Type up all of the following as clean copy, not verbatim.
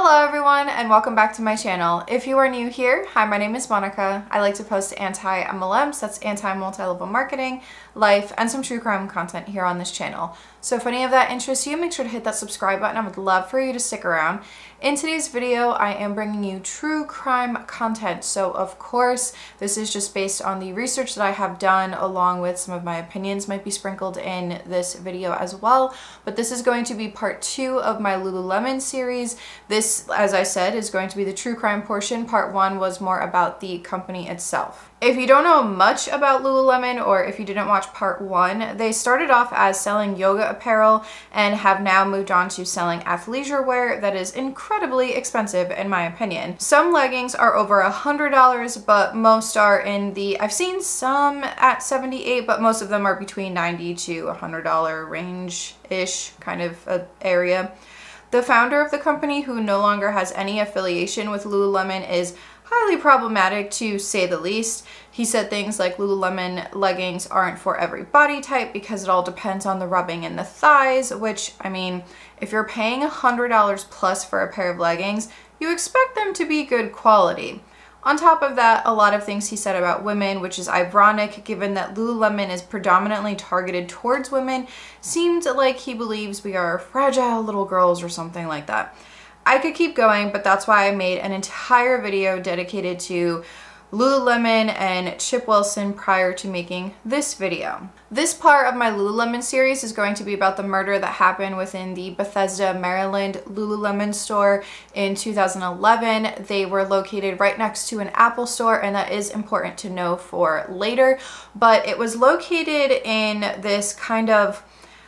Hello everyone and welcome back to my channel. If you are new here, hi, my name is Monica. I like to post anti-MLMs, that's anti-multi-level marketing, life, and some true crime content here on this channel. So if any of that interests you, make sure to hit that subscribe button. I would love for you to stick around. In today's video, I am bringing you true crime content. So of course, this is just based on the research that I have done, along with some of my opinions might be sprinkled in this video as well. But this is going to be part 2 of my Lululemon series. This, as I said, is going to be the true crime portion. Part 1 was more about the company itself. If you don't know much about Lululemon, or if you didn't watch part 1, they started off as selling yoga apparel and have now moved on to selling athleisure wear that is incredibly expensive in my opinion. Some leggings are over $100, but most are in the, I've seen some at $78, but most of them are between $90 to $100 range-ish kind of area. The founder of the company, who no longer has any affiliation with Lululemon, is highly problematic to say the least. He said things like Lululemon leggings aren't for every body type because it all depends on the rubbing in the thighs, which, I mean, if you're paying $100 plus for a pair of leggings, you expect them to be good quality. On top of that, a lot of things he said about women, which is ironic given that Lululemon is predominantly targeted towards women, seemed like he believes we are fragile little girls or something like that. I could keep going, but that's why I made an entire video dedicated to Lululemon and Chip Wilson prior to making this video. This part of my Lululemon series is going to be about the murder that happened within the Bethesda, Maryland Lululemon store in 2011. They were located right next to an Apple store, and that is important to know for later, but it was located in this kind of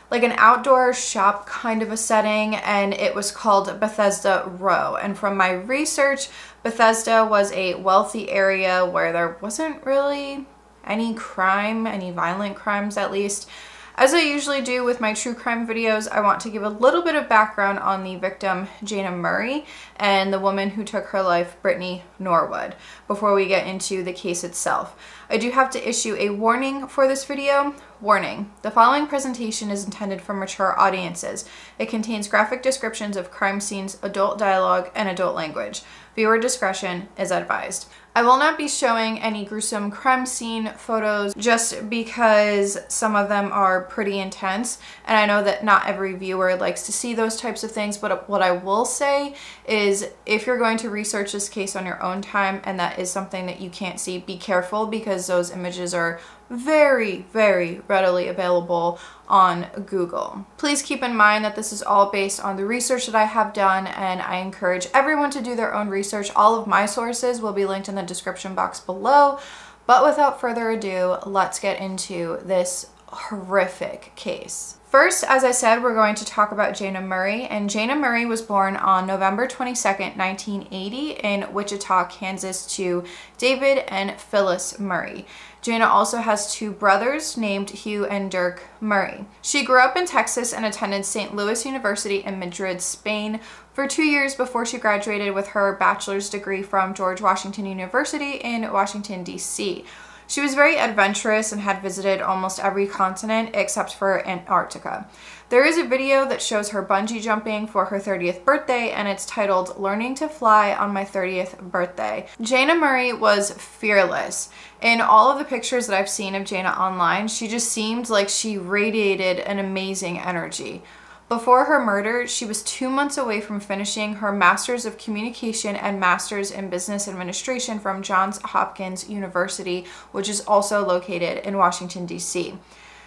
like an outdoor shop kind of a setting, and it was called Bethesda Row. And from my research, Bethesda was a wealthy area where there wasn't really any crime, any violent crimes at least. As I usually do with my true crime videos, I want to give a little bit of background on the victim, Jayna Murray, and the woman who took her life, Brittany Norwood, before we get into the case itself. I do have to issue a warning for this video. Warning: the following presentation is intended for mature audiences. It contains graphic descriptions of crime scenes, adult dialogue, and adult language. Viewer discretion is advised. I will not be showing any gruesome crime scene photos just because some of them are pretty intense, and I know that not every viewer likes to see those types of things, but what I will say is if you're going to research this case on your own time and that is something that you can't see, be careful, because those images are very, very readily available on Google. Please keep in mind that this is all based on the research that I have done, and I encourage everyone to do their own research. All of my sources will be linked in the description box below, but without further ado, let's get into this horrific case. First, as I said, we're going to talk about Jayna Murray, and Jayna Murray was born on November 22nd, 1980 in Wichita, Kansas to David and Phyllis Murray. Jayna also has 2 brothers named Hugh and Dirk Murray. She grew up in Texas and attended St. Louis University in Madrid, Spain for 2 years before she graduated with her bachelor's degree from George Washington University in Washington, D.C. She was very adventurous and had visited almost every continent except for Antarctica. There is a video that shows her bungee jumping for her 30th birthday, and it's titled "Learning to Fly on My 30th Birthday." Jayna Murray was fearless. In all of the pictures that I've seen of Jayna online, she just seemed like she radiated an amazing energy. Before her murder, she was 2 months away from finishing her Master's of Communication and Master's in Business Administration from Johns Hopkins University, which is also located in Washington, D.C.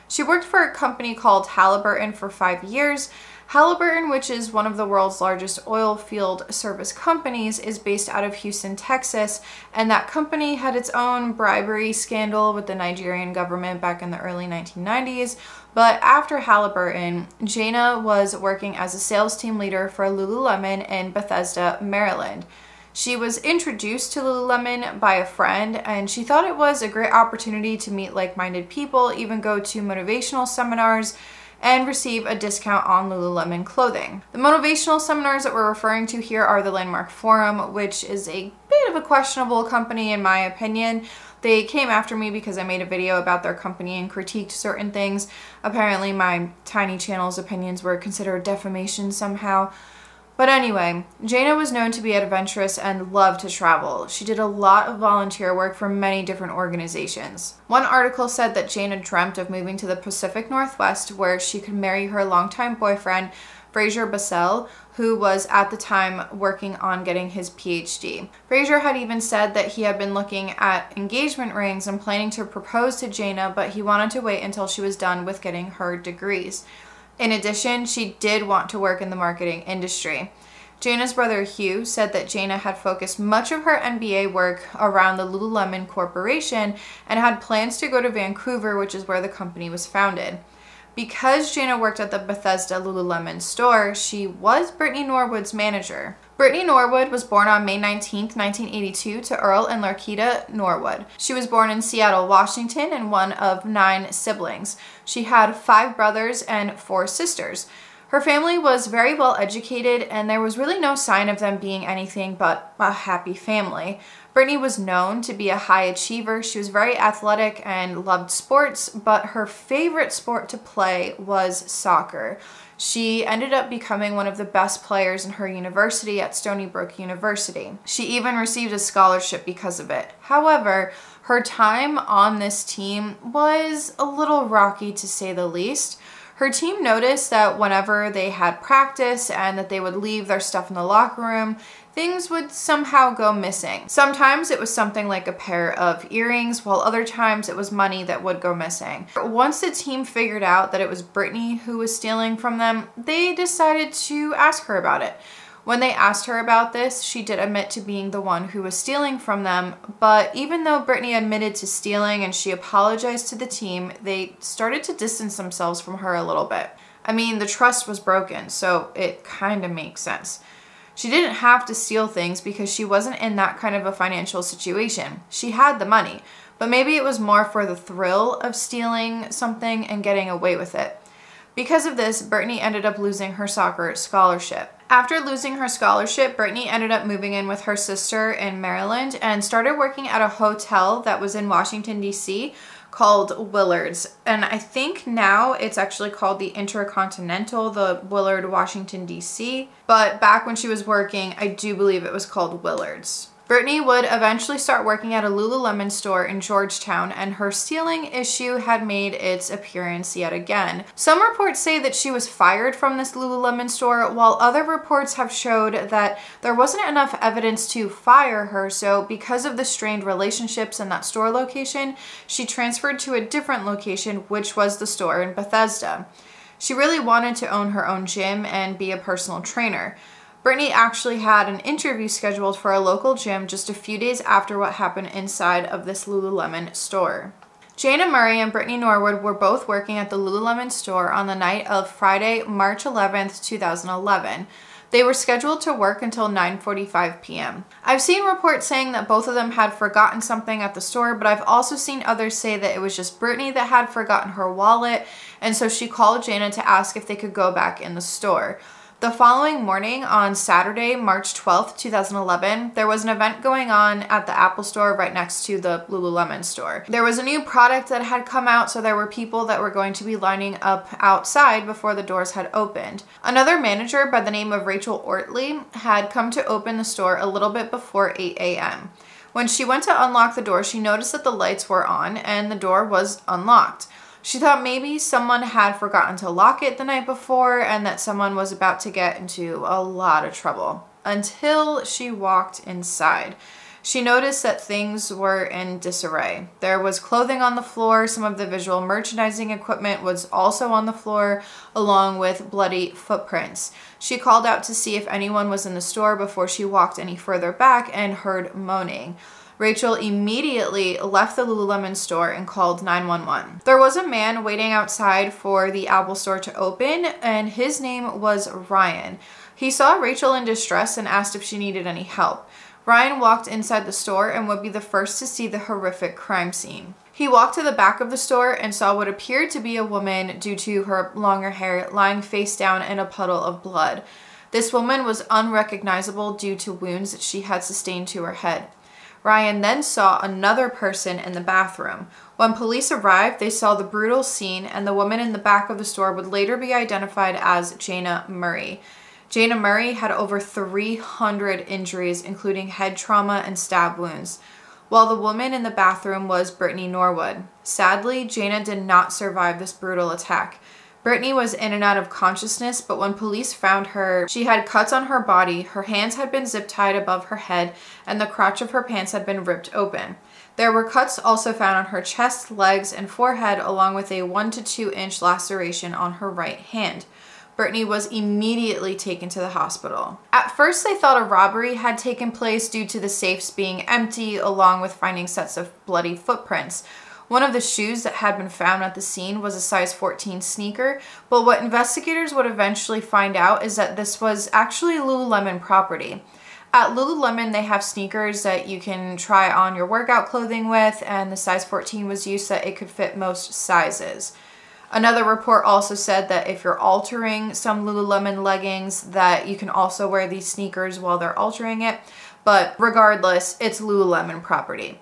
She worked for a company called Halliburton for 5 years. Halliburton, which is one of the world's largest oil field service companies, is based out of Houston, Texas, and that company had its own bribery scandal with the Nigerian government back in the early 1990s. But after Halliburton, Jayna was working as a sales team leader for Lululemon in Bethesda, Maryland. She was introduced to Lululemon by a friend, and she thought it was a great opportunity to meet like-minded people, even go to motivational seminars, and receive a discount on Lululemon clothing. The motivational seminars that we're referring to here are the Landmark Forum, which is a bit of a questionable company in my opinion. They came after me because I made a video about their company and critiqued certain things. Apparently my tiny channel's opinions were considered defamation somehow. But anyway, Jana was known to be adventurous and loved to travel. She did a lot of volunteer work for many different organizations. One article said that Jana dreamt of moving to the Pacific Northwest where she could marry her longtime boyfriend, Fraser Bassell, who was at the time working on getting his PhD. Fraser had even said that he had been looking at engagement rings and planning to propose to Jana, but he wanted to wait until she was done with getting her degrees. In addition, she did want to work in the marketing industry. Jana's brother Hugh said that Jana had focused much of her MBA work around the Lululemon Corporation and had plans to go to Vancouver, which is where the company was founded. Because Jana worked at the Bethesda Lululemon store, she was Brittany Norwood's manager. Brittany Norwood was born on May 19, 1982 to Earl and Larkita Norwood. She was born in Seattle, Washington, and one of 9 siblings. She had 5 brothers and 4 sisters. Her family was very well educated, and there was really no sign of them being anything but a happy family. Brittany was known to be a high achiever. She was very athletic and loved sports, but her favorite sport to play was soccer. She ended up becoming one of the best players in her university at Stony Brook University. She even received a scholarship because of it. However, her time on this team was a little rocky, to say the least. Her team noticed that whenever they had practice and that they would leave their stuff in the locker room, things would somehow go missing. Sometimes it was something like a pair of earrings, while other times it was money that would go missing. Once the team figured out that it was Brittany who was stealing from them, they decided to ask her about it. When they asked her about this, she did admit to being the one who was stealing from them, but even though Brittany admitted to stealing and she apologized to the team, they started to distance themselves from her a little bit. I mean, the trust was broken, so it kind of makes sense. She didn't have to steal things because she wasn't in that kind of a financial situation. She had the money, but maybe it was more for the thrill of stealing something and getting away with it. Because of this, Brittany ended up losing her soccer scholarship. After losing her scholarship, Brittany ended up moving in with her sister in Maryland and started working at a hotel that was in Washington, D.C. called Willard's. And I think now it's actually called the Intercontinental, the Willard, Washington, D.C. But back when she was working, I do believe it was called Willard's. Brittany would eventually start working at a Lululemon store in Georgetown, and her stealing issue had made its appearance yet again. Some reports say that she was fired from this Lululemon store, while other reports have showed that there wasn't enough evidence to fire her, so because of the strained relationships in that store location, she transferred to a different location, which was the store in Bethesda. She really wanted to own her own gym and be a personal trainer. Brittany actually had an interview scheduled for a local gym just a few days after what happened inside of this Lululemon store. Jana Murray and Brittany Norwood were both working at the Lululemon store on the night of Friday, March 11th, 2011. They were scheduled to work until 9:45 p.m. I've seen reports saying that both of them had forgotten something at the store, but I've also seen others say that it was just Brittany that had forgotten her wallet, and so she called Jana to ask if they could go back in the store. The following morning, on Saturday, March 12th, 2011, there was an event going on at the Apple store right next to the Lululemon store. There was a new product that had come out, so there were people that were going to be lining up outside before the doors had opened. Another manager by the name of Rachel Ortley had come to open the store a little bit before 8 a.m. When she went to unlock the door, she noticed that the lights were on and the door was unlocked. She thought maybe someone had forgotten to lock it the night before and that someone was about to get into a lot of trouble, until she walked inside. She noticed that things were in disarray. There was clothing on the floor, some of the visual merchandising equipment was also on the floor, along with bloody footprints. She called out to see if anyone was in the store before she walked any further back and heard moaning. Rachel immediately left the Lululemon store and called 911. There was a man waiting outside for the Apple store to open, and his name was Ryan. He saw Rachel in distress and asked if she needed any help. Ryan walked inside the store and would be the first to see the horrific crime scene. He walked to the back of the store and saw what appeared to be a woman due to her longer hair lying face down in a puddle of blood. This woman was unrecognizable due to wounds that she had sustained to her head. Ryan then saw another person in the bathroom. When police arrived, they saw the brutal scene, and the woman in the back of the store would later be identified as Jana Murray. Jana Murray had over 300 injuries, including head trauma and stab wounds, while the woman in the bathroom was Brittany Norwood. Sadly, Jana did not survive this brutal attack. Brittany was in and out of consciousness, but when police found her, she had cuts on her body, her hands had been zip tied above her head, and the crotch of her pants had been ripped open. There were cuts also found on her chest, legs, and forehead, along with a 1 to 2 inch laceration on her right hand. Brittany was immediately taken to the hospital. At first, they thought a robbery had taken place due to the safes being empty, along with finding sets of bloody footprints. One of the shoes that had been found at the scene was a size 14 sneaker, but what investigators would eventually find out is that this was actually Lululemon property. At Lululemon, they have sneakers that you can try on your workout clothing with, and the size 14 was used so that it could fit most sizes. Another report also said that if you're altering some Lululemon leggings, that you can also wear these sneakers while they're altering it. But regardless, it's Lululemon property.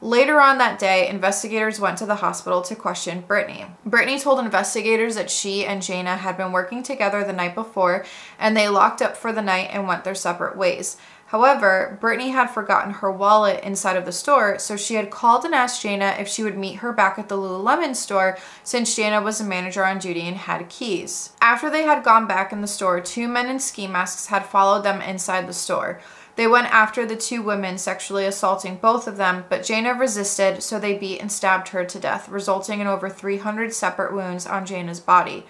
Later on that day, investigators went to the hospital to question Brittany. Brittany told investigators that she and Jana had been working together the night before, and they locked up for the night and went their separate ways. However, Brittany had forgotten her wallet inside of the store, so she had called and asked Jana if she would meet her back at the Lululemon store since Jana was a manager on duty and had keys. After they had gone back in the store, 2 men in ski masks had followed them inside the store. They went after the 2 women, sexually assaulting both of them, but Jana resisted, so they beat and stabbed her to death, resulting in over 300 separate wounds on Jana's body.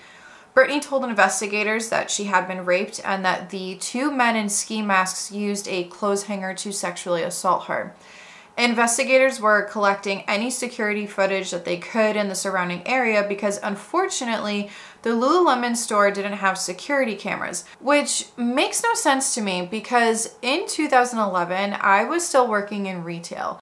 Brittany told investigators that she had been raped and that the 2 men in ski masks used a clothes hanger to sexually assault her. Investigators were collecting any security footage that they could in the surrounding area because unfortunately the Lululemon store didn't have security cameras, which makes no sense to me because in 2011 I was still working in retail.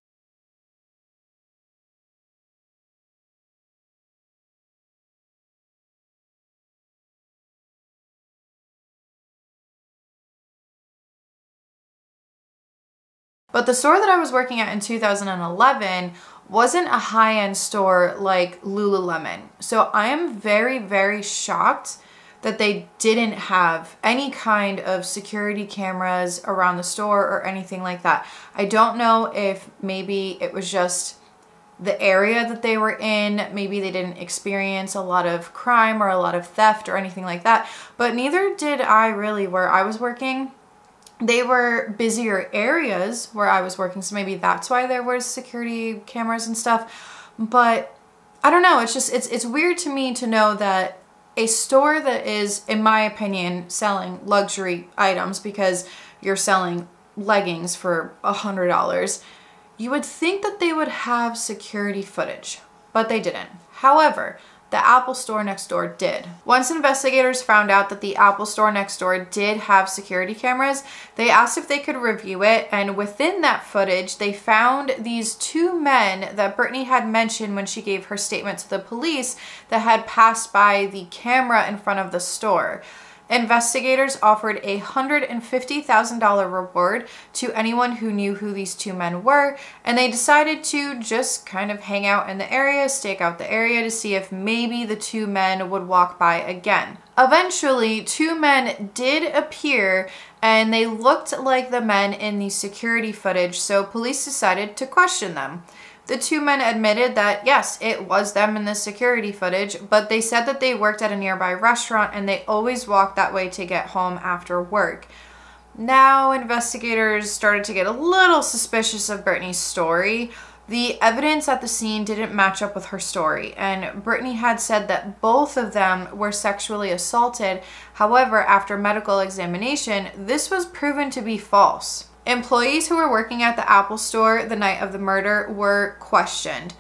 But the store that I was working at in 2011 wasn't a high-end store like Lululemon. So I am very, very shocked that they didn't have any kind of security cameras around the store or anything like that. I don't know if maybe it was just the area that they were in. Maybe they didn't experience a lot of crime or a lot of theft or anything like that. But neither did I really where I was working. They were busier areas where I was working, so maybe that's why there were security cameras and stuff. But I don't know, it's just, it's weird to me to know that a store that is, in my opinion, selling luxury items because you're selling leggings for $100, you would think that they would have security footage, but they didn't. However, the Apple store next door did. Once investigators found out that the Apple store next door did have security cameras, they asked if they could review it, and within that footage, they found these 2 men that Brittany had mentioned when she gave her statement to the police that had passed by the camera in front of the store. Investigators offered a $150,000 reward to anyone who knew who these 2 men were, and they decided to just kind of hang out in the area, stake out the area to see if maybe the 2 men would walk by again. Eventually, 2 men did appear, and they looked like the men in the security footage, so police decided to question them. The 2 men admitted that, yes, it was them in the security footage, but they said that they worked at a nearby restaurant and they always walked that way to get home after work. Now, investigators started to get a little suspicious of Brittany's story. The evidence at the scene didn't match up with her story, and Brittany had said that both of them were sexually assaulted. However, after medical examination, this was proven to be false. Employees who were working at the Apple store the night of the murder were questioned.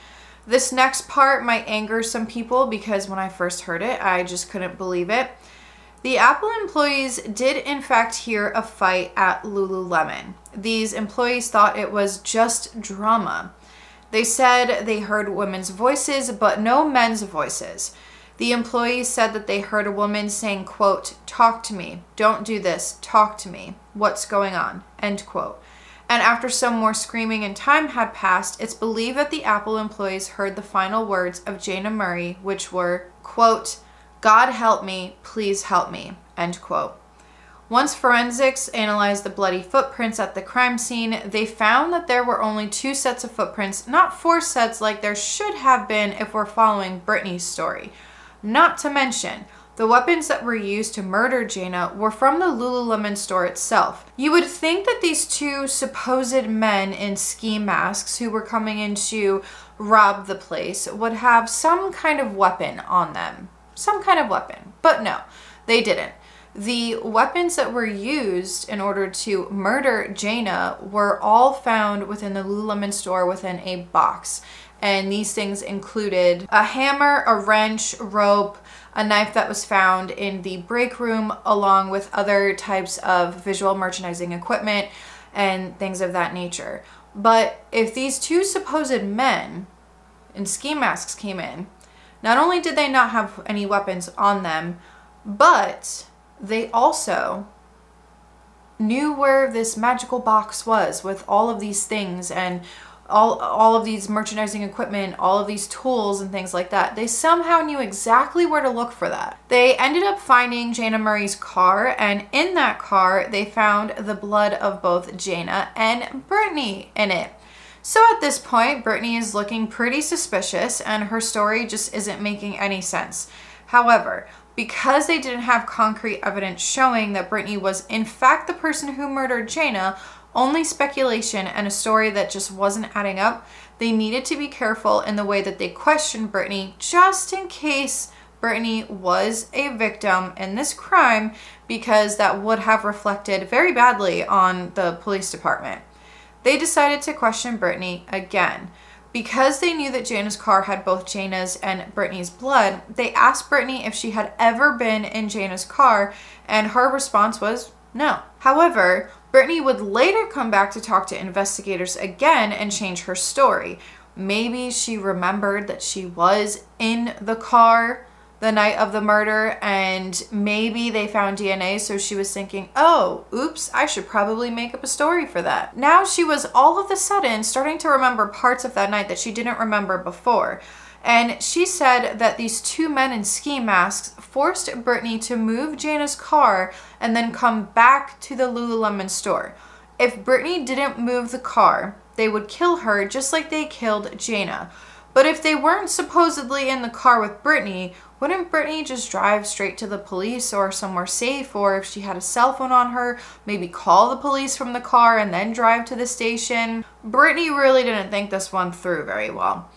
This next part might anger some people because when I first heard it, I just couldn't believe it. The Apple employees did in fact hear a fight at Lululemon. These employees thought it was just drama. They said they heard women's voices, but no men's voices. The employees said that they heard a woman saying, quote, "Talk to me, don't do this, talk to me, what's going on," end quote. And after some more screaming and time had passed, it's believed that the Apple employees heard the final words of Jana Murray, which were, quote, "God help me, please help me," end quote. Once forensics analyzed the bloody footprints at the crime scene, they found that there were only 2 sets of footprints, not 4 sets like there should have been if we're following Brittany's story. Not to mention, the weapons that were used to murder Jayna were from the Lululemon store itself. You would think that these 2 supposed men in ski masks who were coming in to rob the place would have some kind of weapon on them. Some kind of weapon. But no, they didn't. The weapons that were used in order to murder Jayna were all found within the Lululemon store within a box. And these things included a hammer, a wrench, rope, a knife that was found in the break room, along with other types of visual merchandising equipment and things of that nature. But if these 2 supposed men in ski masks came in, not only did they not have any weapons on them, but they also knew where this magical box was with all of these things and all of these merchandising equipment, all of these tools and things like that. They somehow knew exactly where to look for that. They ended up finding Jayna Murray's car, and in that car, they found the blood of both Jayna and Brittany in it. So at this point, Brittany is looking pretty suspicious and her story just isn't making any sense. However, because they didn't have concrete evidence showing that Brittany was in fact the person who murdered Jayna, only speculation and a story that just wasn't adding up, they needed to be careful in the way that they questioned Brittany, just in case Brittany was a victim in this crime, because that would have reflected very badly on the police department. They decided to question Brittany again. Because they knew that Jayna's car had both Jayna's and Brittany's blood, they asked Brittany if she had ever been in Jayna's car, and her response was no. However, Brittany would later come back to talk to investigators again and change her story. Maybe she remembered that she was in the car the night of the murder, and maybe they found DNA, so she was thinking, oh, oops, I should probably make up a story for that. Now she was all of a sudden starting to remember parts of that night that she didn't remember before. And she said that these 2 men in ski masks forced Brittany to move Jayna's car and then come back to the Lululemon store. If Brittany didn't move the car, they would kill her just like they killed Jayna. But if they weren't supposedly in the car with Brittany, wouldn't Brittany just drive straight to the police or somewhere safe? Or if she had a cell phone on her, maybe call the police from the car and then drive to the station? Brittany really didn't think this one through very well.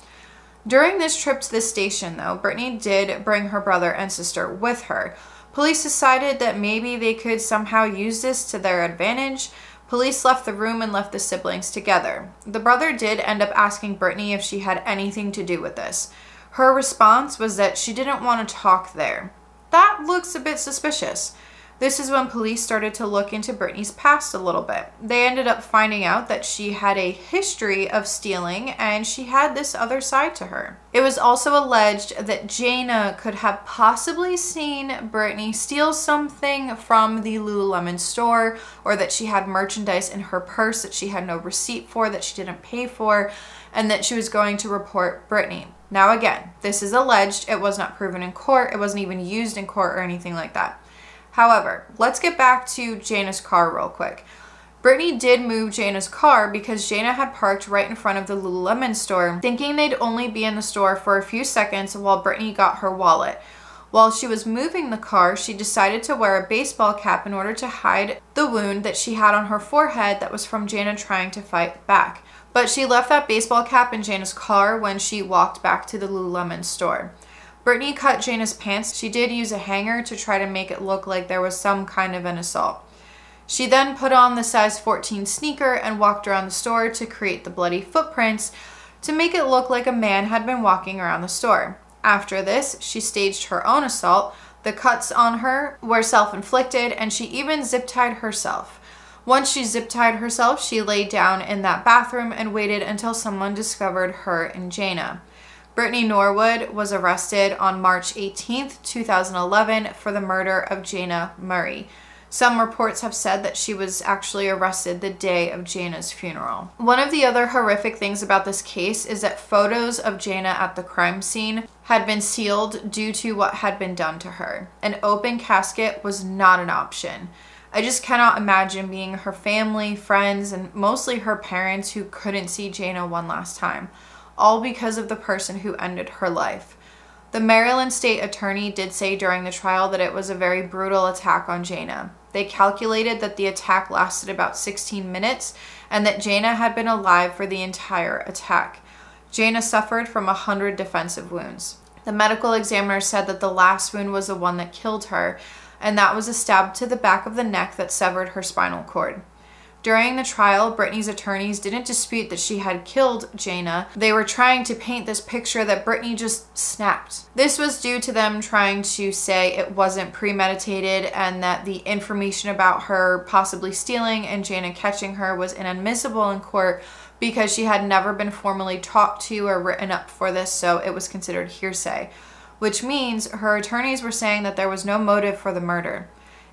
During this trip to the station, though, Brittany did bring her brother and sister with her. Police decided that maybe they could somehow use this to their advantage. Police left the room and left the siblings together. The brother did end up asking Brittany if she had anything to do with this. Her response was that she didn't want to talk there. That looks a bit suspicious. This is when police started to look into Brittany's past a little bit. They ended up finding out that she had a history of stealing and she had this other side to her. It was also alleged that Jayna could have possibly seen Brittany steal something from the Lululemon store, or that she had merchandise in her purse that she had no receipt for, that she didn't pay for, and that she was going to report Brittany. Now again, this is alleged. It was not proven in court. It wasn't even used in court or anything like that. However, let's get back to Jayna's car real quick. Brittany did move Jayna's car because Jayna had parked right in front of the Lululemon store, thinking they'd only be in the store for a few seconds while Brittany got her wallet. While she was moving the car, she decided to wear a baseball cap in order to hide the wound that she had on her forehead that was from Jayna trying to fight back. But she left that baseball cap in Jayna's car when she walked back to the Lululemon store. Brittany cut Jayna's pants. She did use a hanger to try to make it look like there was some kind of an assault. She then put on the size 14 sneaker and walked around the store to create the bloody footprints to make it look like a man had been walking around the store. After this, she staged her own assault. The cuts on her were self-inflicted, and she even zip-tied herself. Once she zip-tied herself, she laid down in that bathroom and waited until someone discovered her and Jayna. Brittany Norwood was arrested on March 18th, 2011 for the murder of Jayna Murray. Some reports have said that she was actually arrested the day of Jayna's funeral. One of the other horrific things about this case is that photos of Jayna at the crime scene had been sealed due to what had been done to her. An open casket was not an option. I just cannot imagine being her family, friends, and mostly her parents who couldn't see Jayna one last time, all because of the person who ended her life. The Maryland State Attorney did say during the trial that it was a very brutal attack on Jayna. They calculated that the attack lasted about 16 minutes and that Jayna had been alive for the entire attack. Jayna suffered from 100 defensive wounds. The medical examiner said that the last wound was the one that killed her, and that was a stab to the back of the neck that severed her spinal cord. During the trial, Britney's attorneys didn't dispute that she had killed Jayna. They were trying to paint this picture that Britney just snapped. This was due to them trying to say it wasn't premeditated and that the information about her possibly stealing and Jayna catching her was inadmissible in court because she had never been formally talked to or written up for this, so it was considered hearsay, which means her attorneys were saying that there was no motive for the murder.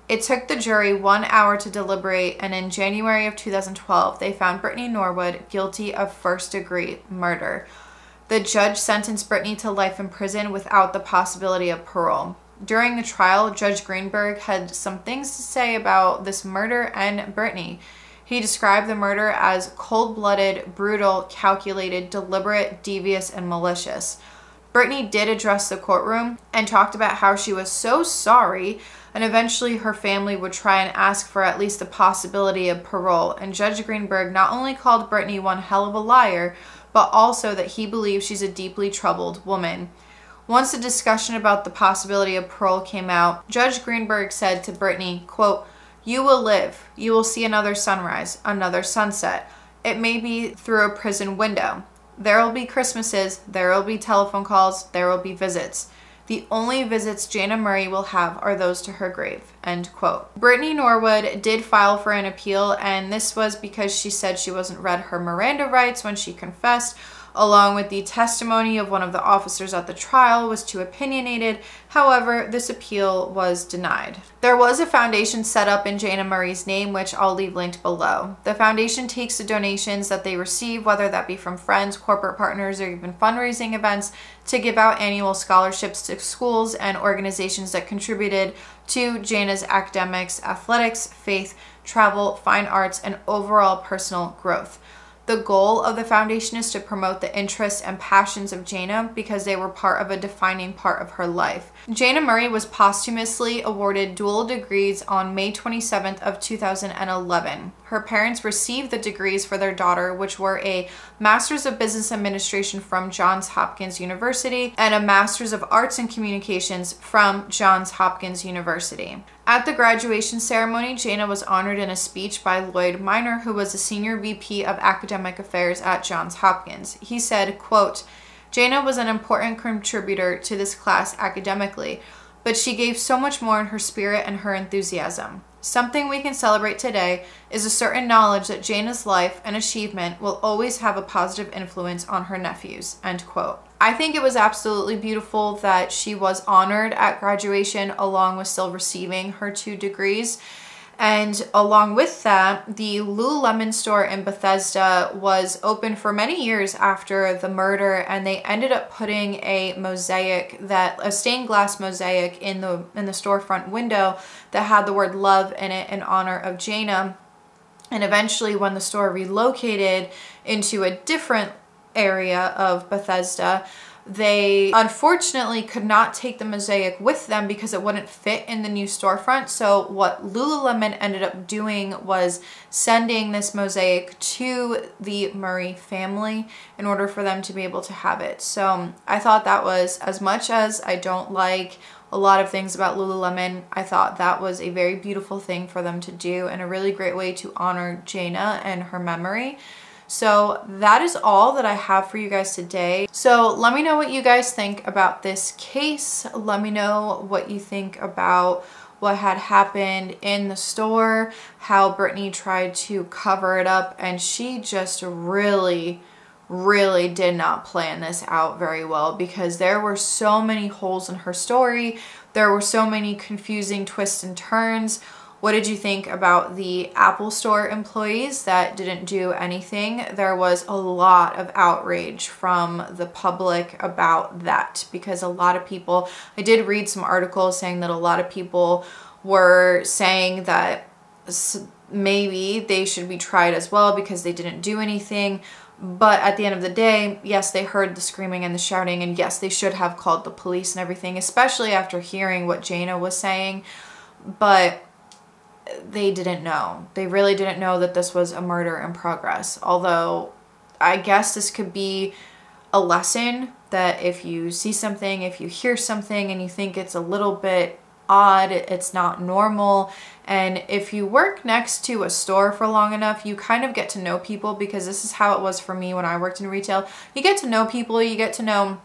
It took the jury 1 hour to deliberate, and in January of 2012, they found Brittany Norwood guilty of first-degree murder. The judge sentenced Brittany to life in prison without the possibility of parole. During the trial, Judge Greenberg had some things to say about this murder and Brittany. He described the murder as cold-blooded, brutal, calculated, deliberate, devious, and malicious. Brittany did address the courtroom and talked about how she was so sorry, and eventually her family would try and ask for at least the possibility of parole. And Judge Greenberg not only called Brittany one hell of a liar, but also that he believes she's a deeply troubled woman. Once the discussion about the possibility of parole came out, Judge Greenberg said to Brittany, quote, "You will live. You will see another sunrise, another sunset. It may be through a prison window. There will be Christmases, there will be telephone calls, there will be visits. The only visits Jayna Murray will have are those to her grave," end quote. Brittany Norwood did file for an appeal, and this was because she said she wasn't read her Miranda rights when she confessed, along with the testimony of one of the officers at the trial was too opinionated. However, this appeal was denied. There was a foundation set up in Jayna Murray's name, which I'll leave linked below. The foundation takes the donations that they receive, whether that be from friends, corporate partners, or even fundraising events, to give out annual scholarships to schools and organizations that contributed to Jayna's academics, athletics, faith, travel, fine arts, and overall personal growth. The goal of the foundation is to promote the interests and passions of Jayna because they were part of a defining part of her life. Jayna Murray was posthumously awarded dual degrees on May 27th of 2011. Her parents received the degrees for their daughter, which were a Master's of Business Administration from Johns Hopkins University and a Master's of Arts and Communications from Johns Hopkins University. At the graduation ceremony, Jayna was honored in a speech by Lloyd Minor, who was the Senior VP of Academic Affairs at Johns Hopkins. He said, quote, "Jayna was an important contributor to this class academically, but she gave so much more in her spirit and her enthusiasm. Something we can celebrate today is a certain knowledge that Jayna's life and achievement will always have a positive influence on her nephews," end quote. I think it was absolutely beautiful that she was honored at graduation along with still receiving her 2 degrees. And along with that, the Lululemon store in Bethesda was open for many years after the murder, and they ended up putting a stained glass mosaic in the storefront window that had the word love in it in honor of Jayna. And eventually, when the store relocated into a different area of Bethesda, they unfortunately could not take the mosaic with them because it wouldn't fit in the new storefront. So what Lululemon ended up doing was sending this mosaic to the Murray family in order for them to be able to have it. So I thought that was, as much as I don't like a lot of things about Lululemon, I thought that was a very beautiful thing for them to do and a really great way to honor Jayna and her memory. So that is all that I have for you guys today. So let me know what you guys think about this case. Let me know what you think about what had happened in the store, how Brittany tried to cover it up, and she just really did not plan this out very well because there were so many holes in her story. There were so many confusing twists and turns. What did you think about the Apple Store employees that didn't do anything? There was a lot of outrage from the public about that because a lot of people, I did read some articles saying that a lot of people were saying that maybe they should be tried as well because they didn't do anything. But at the end of the day, yes, they heard the screaming and the shouting, and yes, they should have called the police and everything, especially after hearing what Jana was saying. But they didn't know. They really didn't know that this was a murder in progress. Although I guess this could be a lesson that if you see something, if you hear something and you think it's a little bit odd, it's not normal, and if you work next to a store for long enough, you kind of get to know people, because this is how it was for me when I worked in retail. You get to know people, you get to know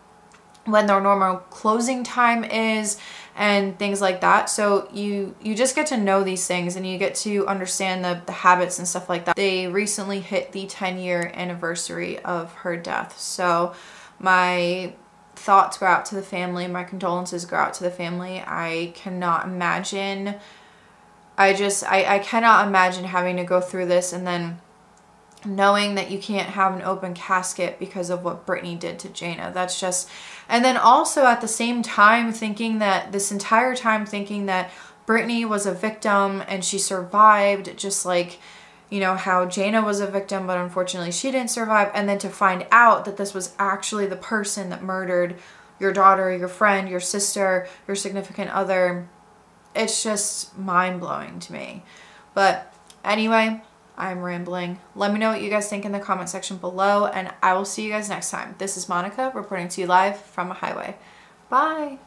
when their normal closing time is and things like that. So you just get to know these things, and you get to understand the habits and stuff like that. They recently hit the 10-year anniversary of her death. So my thoughts go out to the family. My condolences go out to the family. I cannot imagine. I cannot imagine having to go through this and then knowing that you can't have an open casket because of what Brittany did to Jana. That's just, and then also at the same time thinking that this entire time thinking that Brittany was a victim and she survived, just like, you know, how Jana was a victim, but unfortunately she didn't survive. And then to find out that this was actually the person that murdered your daughter, your friend, your sister, your significant other. It's just mind-blowing to me. But anyway, I'm rambling. Let me know what you guys think in the comment section below, and I will see you guys next time. This is Monica reporting to you live from a highway. Bye.